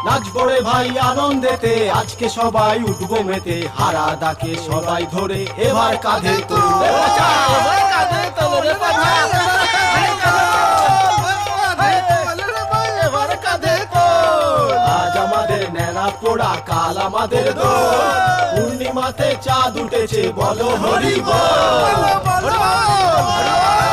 নাচবো রে ভাই আনন্দেতে, আজকে সবাই উঠবো মেতে, হারা দাকে সবাই ধরে এবার কাঁধে তুলবে বাঁচা, এবার কাঁধে তোলে বাঁচা, এবার কাঁধে তোল। আজ আমাদের নেড়া পোড়া, কাল আমাদের দোল, পূর্ণিমাতে চাঁদ উঠেছে বলো হরি বল, হরি বল, হরি বল।